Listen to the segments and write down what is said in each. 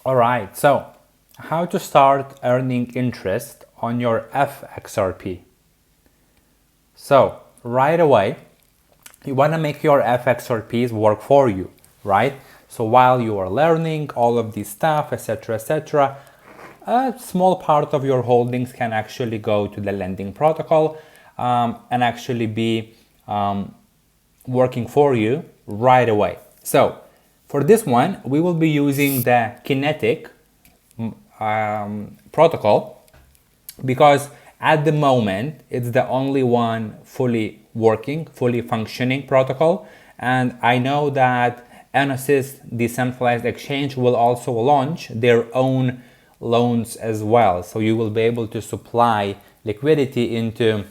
All right, so how to start earning interest on your Fxrp. So right away, you want to make your Fxrps work for you, right? So while you are learning all of this stuff, etc., a small part of your holdings can actually go to the lending protocol and actually be working for you right away. So for this one, we will be using the Kinetic protocol because at the moment it's the only one fully working, fully functioning protocol. And I know that Enosys decentralized exchange will also launch their own loans as well. So you will be able to supply liquidity into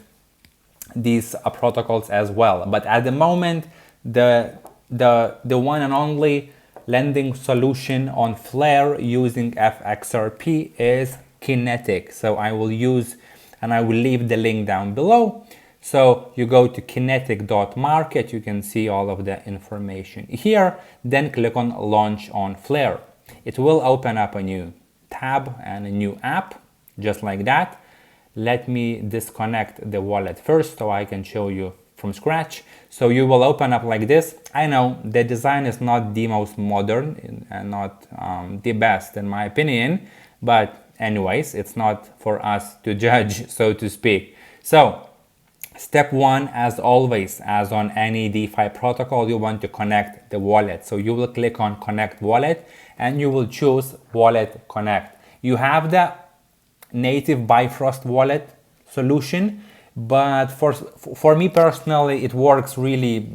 these protocols as well. But at the moment, the one and only lending solution on Flare using Fxrp is Kinetic. So I will use, and I will leave the link down below. So you go to kinetic.market, you can see all of the information here, then click on launch on Flare. It will open up a new tab and a new app, just like that. Let me disconnect the wallet first so I can show you from scratch. So you will open up like this. I know the design is not the most modern and not the best in my opinion, but anyways, it's not for us to judge, so to speak. So step one, as always, as on any DeFi protocol, you want to connect the wallet. So you will click on connect wallet and you will choose wallet connect. You have the native Bifrost wallet solution, but for me personally, it works really,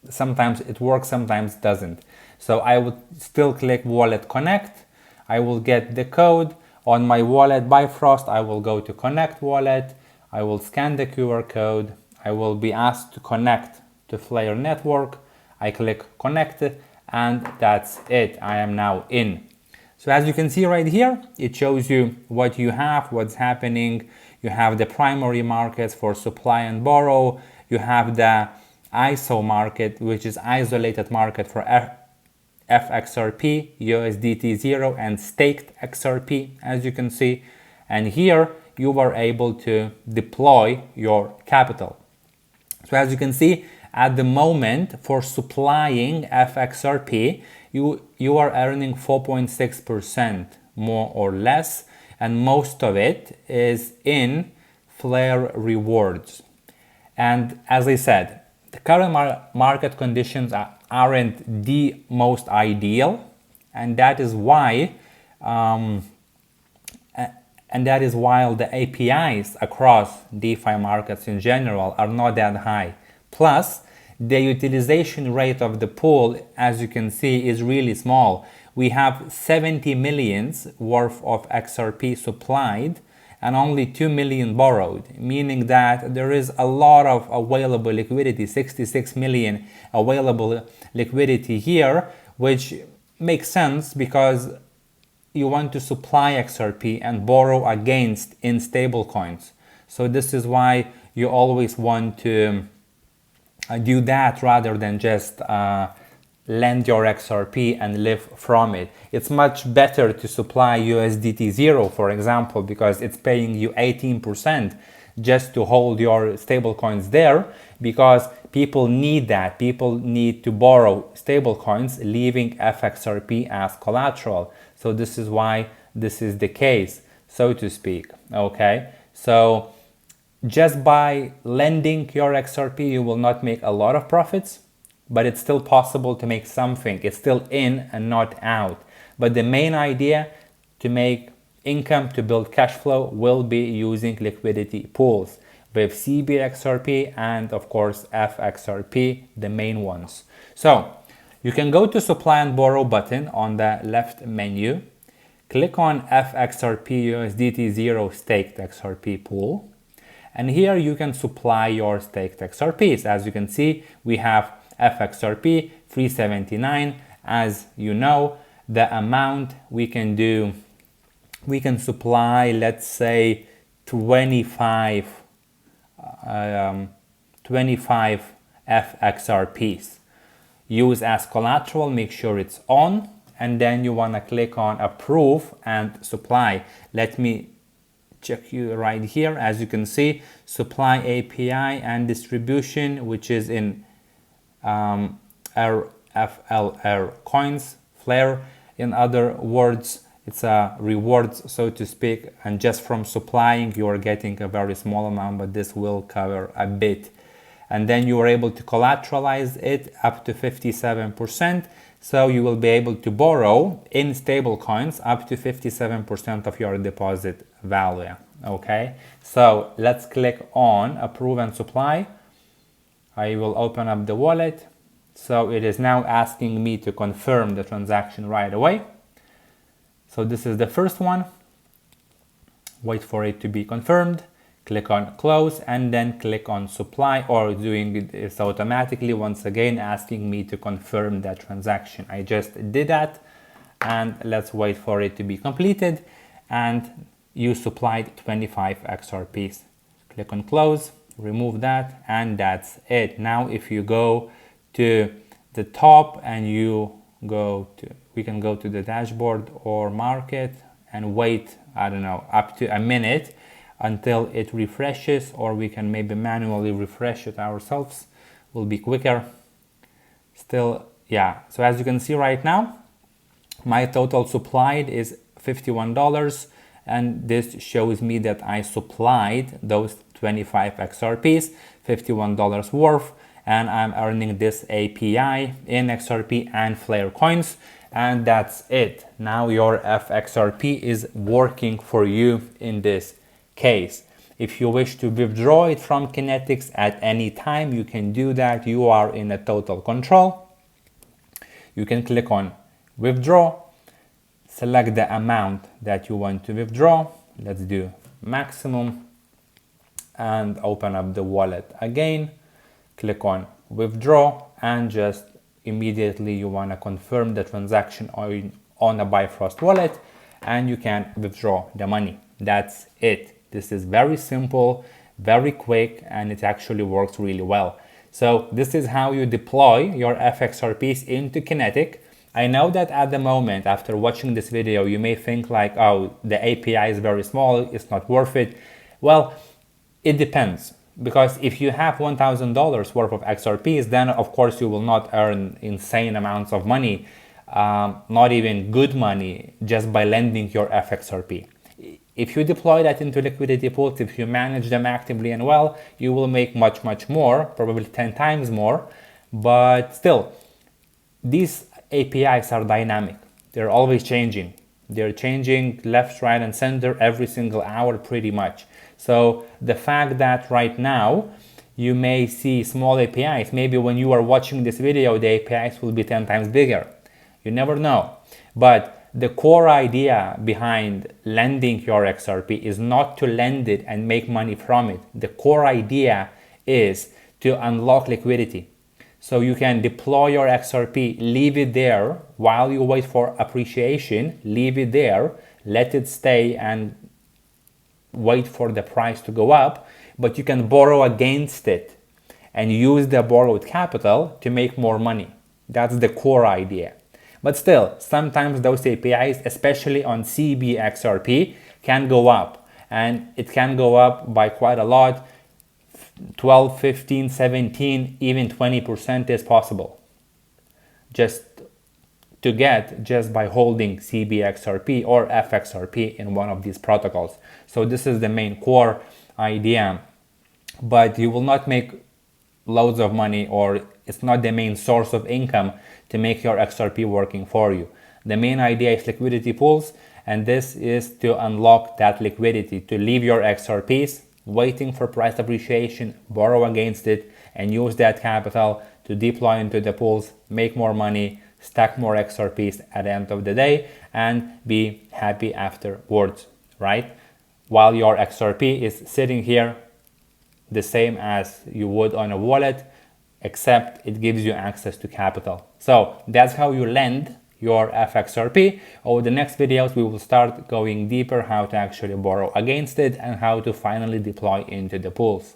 sometimes it works, sometimes doesn't. So I would still click wallet connect. I will get the code on my wallet Bifrost. I will go to connect wallet. I will scan the QR code. I will be asked to connect to Flare network. I click connect and that's it. I am now in. So as you can see right here, it shows you what you have, what's happening. You have the primary markets for supply and borrow. You have the ISO market, which is isolated market for Fxrp, USDT0 and staked XRP, as you can see. And here you are able to deploy your capital. So as you can see, at the moment for supplying Fxrp, you are earning 4.6% more or less, and most of it is in Flare rewards. And as I said, the current market conditions aren't the most ideal, and that is why the APIs across DeFi markets in general are not that high. Plus, the utilization rate of the pool, as you can see, is really small. We have 70 millions worth of XRP supplied and only 2 million borrowed, meaning that there is a lot of available liquidity, 66 million available liquidity here, which makes sense because you want to supply XRP and borrow against in stable coins. So this is why you always want to do that rather than just lend your XRP and live from it. It's much better to supply USDT0, for example, because it's paying you 18% just to hold your stable coins there, because people need that. People need to borrow stable coins, leaving Fxrp as collateral. So this is why this is the case, so to speak. Okay, so just by lending your XRP, you will not make a lot of profits, but it's still possible to make something. It's still in and not out. But the main idea to make income, to build cash flow, will be using liquidity pools with CBXRP and of course Fxrp, the main ones. So you can go to supply and borrow button on the left menu, click on Fxrp USDT0 staked XRP pool, and here you can supply your staked XRPs. As you can see, we have Fxrp 379. As you know, the amount we can do, we can supply, let's say 25 Fxrps. Use as collateral, make sure it's on, and then you want to click on approve and supply. Let me check you right here. As you can see, supply API and distribution, which is in FLR coins, Flare. In other words, it's a rewards, so to speak, and just from supplying you are getting a very small amount, but this will cover a bit. And then you are able to collateralize it up to 57%, so you will be able to borrow in stable coins up to 57% of your deposit value. Okay, so let's click on approve and supply. I will open up the wallet. So it is now asking me to confirm the transaction right away. So this is the first one. Wait for it to be confirmed. Click on close and then click on supply, or doing it automatically, once again asking me to confirm that transaction. I just did that, and let's wait for it to be completed. And you supplied 25 XRPs. Click on close, remove that, and that's it. Now if you go to the top and we can go to the dashboard or market and wait, I don't know, up to a minute until it refreshes, or we can maybe manually refresh it ourselves, will be quicker. Still, yeah, so as you can see right now, my total supplied is $51, and this shows me that I supplied those 25 XRPs, $51 worth, and I'm earning this API in XRP and Flare coins, and that's it. Now your Fxrp is working for you in this case. If you wish to withdraw it from Kinetics at any time, you can do that. You are in a total control. You can click on withdraw, select the amount that you want to withdraw. Let's do maximum, and open up the wallet again. Click on withdraw, and just immediately you want to confirm the transaction on a Bifrost wallet, and you can withdraw the money. That's it. This is very simple, very quick, and it actually works really well. So this is how you deploy your Fxrps into Kinetic. I know that at the moment, after watching this video, you may think like, oh, the API is very small, it's not worth it. Well, it depends. Because if you have $1,000 worth of XRPs, then of course you will not earn insane amounts of money, not even good money, just by lending your Fxrp. If you deploy that into liquidity pools, if you manage them actively and well, you will make much, much more, probably 10 times more. But still, these APIs are dynamic. They're always changing. They're changing left, right, and center every single hour pretty much. So the fact that right now you may see small APIs, maybe when you are watching this video, the APIs will be 10 times bigger. You never know. But the core idea behind lending your XRP is not to lend it and make money from it. The core idea is to unlock liquidity. So you can deploy your XRP, leave it there while you wait for appreciation, leave it there, let it stay and wait for the price to go up, but you can borrow against it and use the borrowed capital to make more money. That's the core idea. But still, sometimes those APIs, especially on CBXRP, can go up, and it can go up by quite a lot. 12, 15, 17, even 20% is possible. Just by holding CBXRP or Fxrp in one of these protocols. So this is the main core idea, but you will not make loads of money, or it's not the main source of income to make your XRP working for you. The main idea is liquidity pools, and this is to unlock that liquidity, to leave your XRPs waiting for price appreciation, borrow against it, and use that capital to deploy into the pools, make more money, stack more XRPs at the end of the day, and be happy afterwards, right? While your XRP is sitting here the same as you would on a wallet, except it gives you access to capital. So that's how you lend your Fxrp. Over the next videos, we will start going deeper how to actually borrow against it and how to finally deploy into the pools.